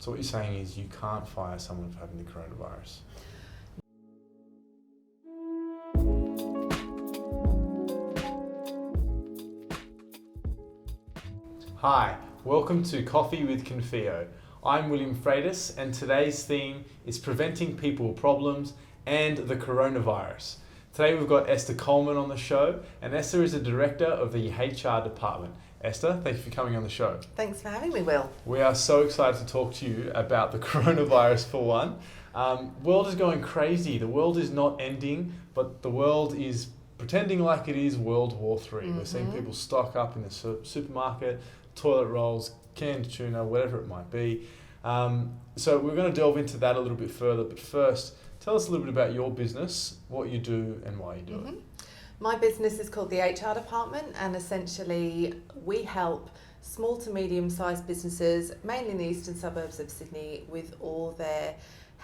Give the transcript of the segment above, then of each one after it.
So what you're saying is you can't fire someone for having the coronavirus. Hi, welcome to Coffee with Confio. I'm William Freitas, and today's theme is preventing people problems and the coronavirus. Today we've got Esther Colman on the show, and Esther is the director of the HR department. Esther, thank you for coming on the show. Thanks for having me, Will. We are so excited to talk to you about the coronavirus for one. World is going crazy. The world is not ending, but the world is pretending like it is World War III. Mm-hmm. We're seeing people stock up in the supermarket, toilet rolls, canned tuna, whatever it might be. So we're going to delve into that a little bit further, but first, tell us a little bit about your business, what you do and why you do it. My business is called the HR department, and essentially we help small to medium-sized businesses, mainly in the eastern suburbs of Sydney, with all their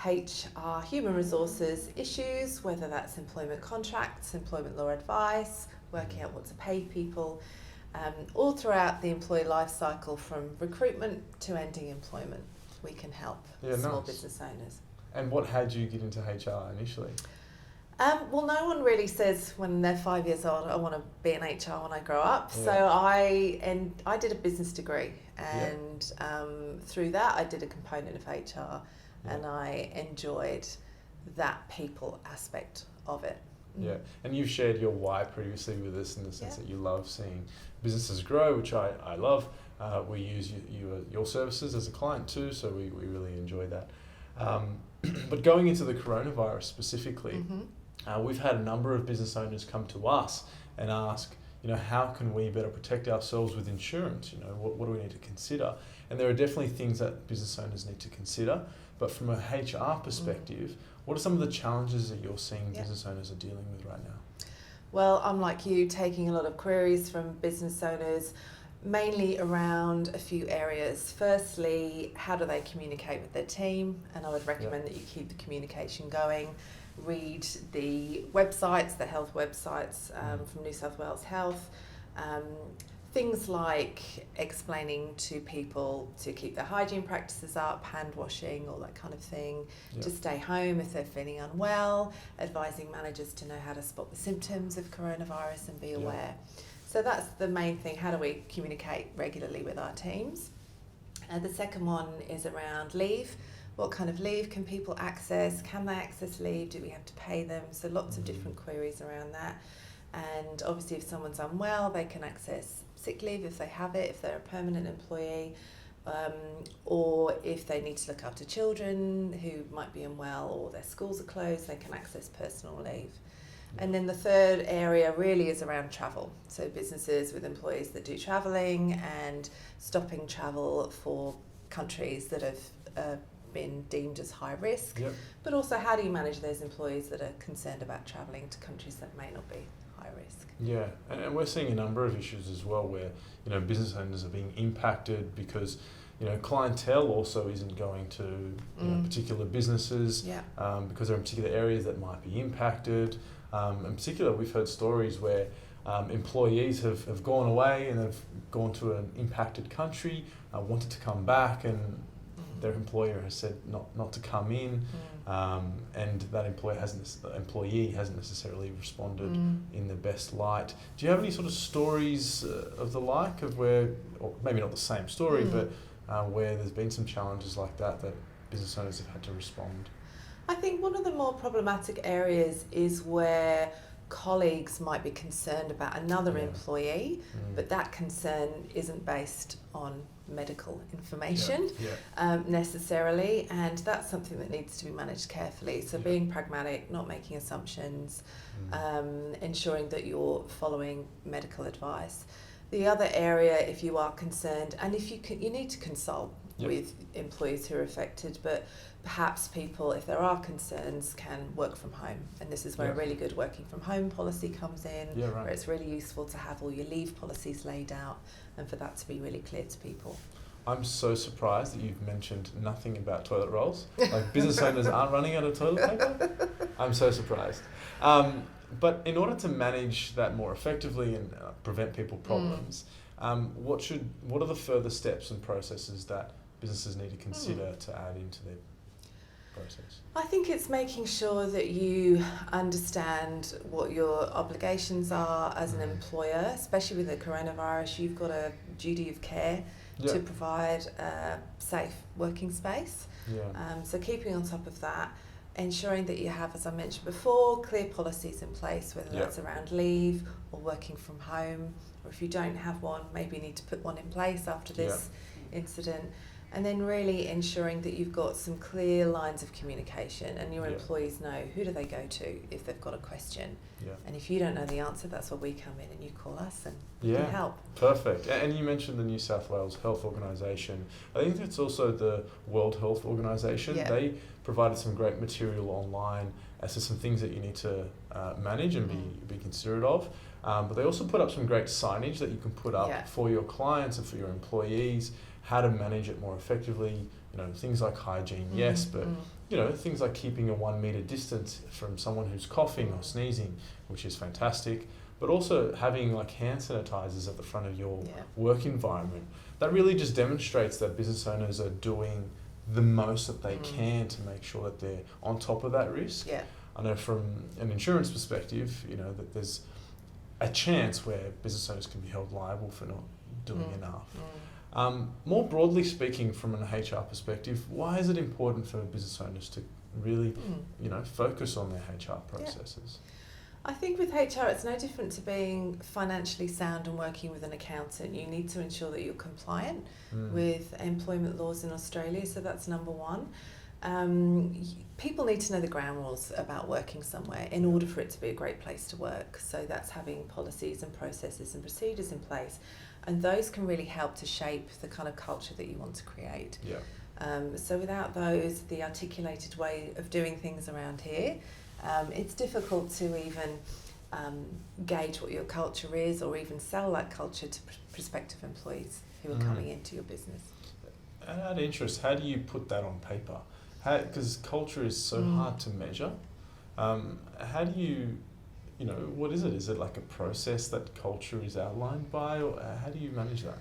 HR, human resources issues, whether that's employment contracts, employment law advice, working out what to pay people, all throughout the employee life cycle, from recruitment to ending employment. We can help small business owners. And what had you get into HR initially? Well, no one really says when they're 5 years old, I want to be in HR when I grow up. Yeah. So I did a business degree, and through that I did a component of HR, and I enjoyed that people aspect of it. Yeah, and you've shared your why previously with us in the sense that you love seeing businesses grow, which I love. We use your services as a client too, so we really enjoy that. But going into the coronavirus specifically, we've had a number of business owners come to us and ask, how can we better protect ourselves with insurance? What do we need to consider? And there are definitely things that business owners need to consider. But from a HR perspective, what are some of the challenges that you're seeing business owners are dealing with right now? Well, I'm like you, taking a lot of queries from business owners, mainly around a few areas. Firstly, how do they communicate with their team? And I would recommend that you keep the communication going. Read the websites, the health websites from New South Wales Health. Things like explaining to people to keep their hygiene practices up, hand washing, all that kind of thing, to stay home if they're feeling unwell, advising managers to know how to spot the symptoms of coronavirus and be aware. So that's the main thing. How do we communicate regularly with our teams? And the second one is around leave. What kind of leave can people access? Can they access leave? Do we have to pay them? So lots of different queries around that. And obviously if someone's unwell, they can access sick leave if they have it, if they're a permanent employee, or if they need to look after children who might be unwell or their schools are closed, they can access personal leave. And then the third area really is around travel. So businesses with employees that do travelling and stopping travel for countries that have been deemed as high risk. But also, how do you manage those employees that are concerned about travelling to countries that may not be high risk? Yeah, and we're seeing a number of issues as well where, business owners are being impacted because, clientele also isn't going to particular businesses because they're in particular areas that might be impacted. In particular, we've heard stories where employees have gone away and have gone to an impacted country, wanted to come back, and their employer has said not to come in, and that employee hasn't necessarily responded in the best light. Do you have any sort of stories of the like of where, or maybe not the same story, but where there's been some challenges like that business owners have had to respond? I think one of the more problematic areas is where colleagues might be concerned about another employee, but that concern isn't based on medical information necessarily, and that's something that needs to be managed carefully. So being pragmatic, not making assumptions, ensuring that you're following medical advice. The other area, if you are concerned, and if you need to consult with employees who are affected, but perhaps people, if there are concerns, can work from home. And this is where a really good working from home policy comes in, where it's really useful to have all your leave policies laid out and for that to be really clear to people. I'm so surprised that you've mentioned nothing about toilet rolls. Like, business owners aren't running out of toilet paper? I'm so surprised. But in order to manage that more effectively and prevent people problems, what are the further steps and processes that businesses need to consider to add into their process? I think it's making sure that you understand what your obligations are as an employer, especially with the coronavirus. You've got a duty of care to provide a safe working space. So keeping on top of that, ensuring that you have, as I mentioned before, clear policies in place, whether that's around leave or working from home, or if you don't have one, maybe you need to put one in place after this incident. And then really ensuring that you've got some clear lines of communication and your employees know who do they go to if they've got a question. And if you don't know the answer, that's where we come in and you call us and we can help. Perfect. And you mentioned the New South Wales Health Organisation. I think it's also the World Health Organisation. They provided some great material online as to some things that you need to manage and be considerate of. But they also put up some great signage that you can put up for your clients and for your employees, how to manage it more effectively, things like hygiene, but things like keeping a 1 metre distance from someone who's coughing or sneezing, which is fantastic, but also having like hand sanitizers at the front of your work environment. That really just demonstrates that business owners are doing the most that they can to make sure that they're on top of that risk. I know from an insurance perspective, that there's a chance where business owners can be held liable for not doing enough. More broadly speaking, from an HR perspective, why is it important for business owners to really, focus on their HR processes? I think with HR, it's no different to being financially sound and working with an accountant. You need to ensure that you're compliant with employment laws in Australia, so that's number one. People need to know the ground rules about working somewhere in order for it to be a great place to work. So that's having policies and processes and procedures in place. And those can really help to shape the kind of culture that you want to create. So without those, the articulated way of doing things around here, it's difficult to even gauge what your culture is or even sell that culture to prospective employees who are coming into your business. Out of interest, how do you put that on paper? Because culture is so hard to measure. How do you... what is it? Is it like a process that culture is outlined by, or how do you manage that?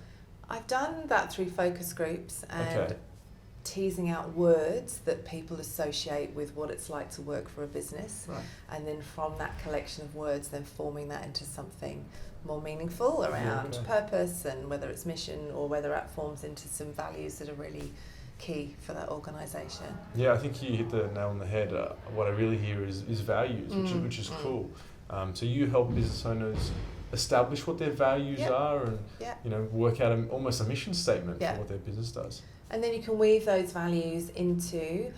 I've done that through focus groups and teasing out words that people associate with what it's like to work for a business. And then from that collection of words, then forming that into something more meaningful around purpose and whether it's mission or whether it forms into some values that are really key for that organisation. Yeah, I think you hit the nail on the head. What I really hear is values, which is cool. So you help business owners establish what their values are and work out almost a mission statement for what their business does. And then you can weave those values into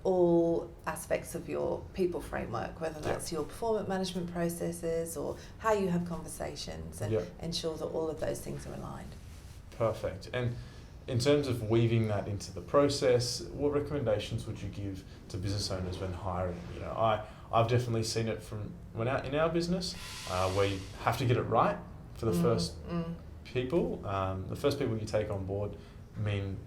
all aspects of your people framework, whether that's your performance management processes or how you have conversations, and ensure that all of those things are aligned. Perfect. And in terms of weaving that into the process, what recommendations would you give to business owners when hiring? I've definitely seen it from in our business, where you have to get it right for the first people. The first people you take on board mean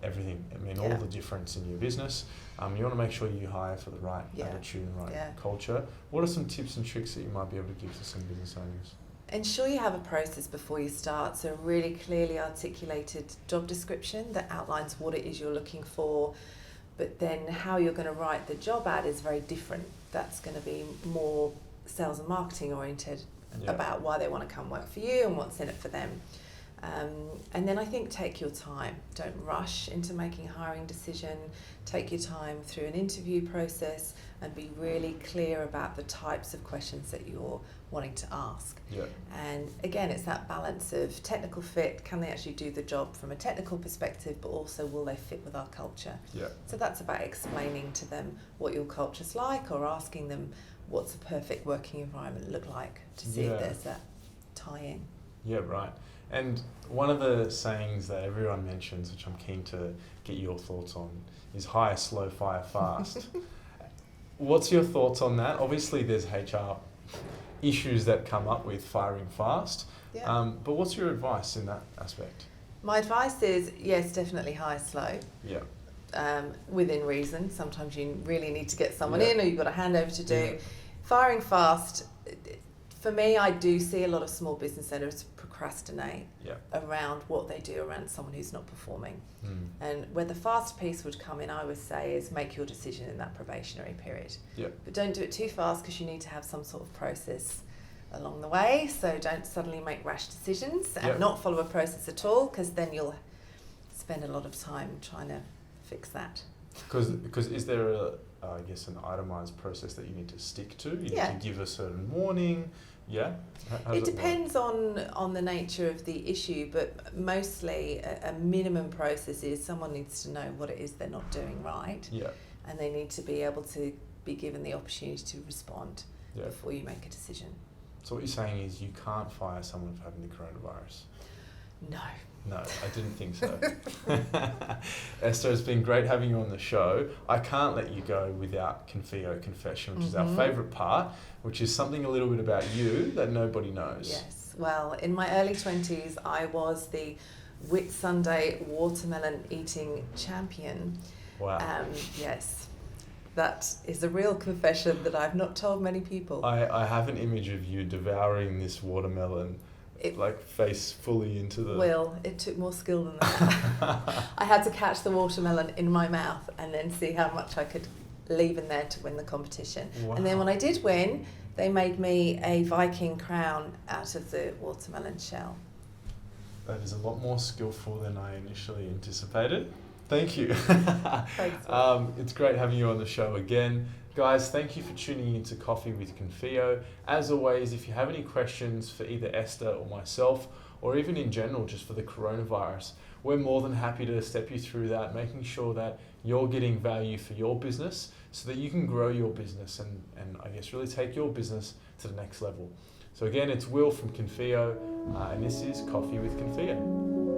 everything. It mean all the difference in your business. You want to make sure you hire for the right attitude and right culture. What are some tips and tricks that you might be able to give to some business owners? Ensure you have a process before you start, so a really clearly articulated job description that outlines what it is you're looking for, but then how you're going to write the job ad is very different. That's going to be more sales and marketing oriented about why they want to come work for you and what's in it for them. And then I think take your time. Don't rush into making a hiring decision. Take your time through an interview process and be really clear about the types of questions that you're wanting to ask. And again, it's that balance of technical fit. Can they actually do the job from a technical perspective, but also will they fit with our culture? So that's about explaining to them what your culture's like, or asking them what's a perfect working environment look like to see if there's that tie-in. And one of the sayings that everyone mentions, which I'm keen to get your thoughts on, is hire slow, fire fast. What's your thoughts on that? Obviously, there's HR issues that come up with firing fast, but what's your advice in that aspect? My advice is, yes, definitely hire slow. Within reason. Sometimes you really need to get someone in, or you've got a handover to do. Firing fast, For me, I do see a lot of small business owners procrastinate around what they do around someone who's not performing. And where the fast piece would come in, I would say, is make your decision in that probationary period. But don't do it too fast, because you need to have some sort of process along the way. So don't suddenly make rash decisions and not follow a process at all, because then you'll spend a lot of time trying to fix that. Because is there I guess an itemised process that you need to stick to? You need to give a certain warning. Yeah. It depends on the nature of the issue, but mostly a minimum process is someone needs to know what it is they're not doing right. And they need to be able to be given the opportunity to respond before you make a decision. So what you're saying is you can't fire someone for having the coronavirus? No, I didn't think so. Esther, it's been great having you on the show. I can't let you go without Confio Confession, which is our favourite part, which is something a little bit about you that nobody knows. Yes, well, in my early 20s, I was the Whit Sunday watermelon eating champion. Wow. Yes, that is a real confession that I've not told many people. I have an image of you devouring this watermelon. Face fully into the... Well, it took more skill than that. I had to catch the watermelon in my mouth and then see how much I could leave in there to win the competition. Wow. And then when I did win, they made me a Viking crown out of the watermelon shell. That is a lot more skillful than I initially anticipated. Thank you. Thanks. It's great having you on the show again. Guys, thank you for tuning in to Coffee with Confio. As always, if you have any questions for either Esther or myself, or even in general just for the coronavirus, we're more than happy to step you through that, making sure that you're getting value for your business so that you can grow your business and I guess really take your business to the next level. So again, it's Will from Confio, and this is Coffee with Confio.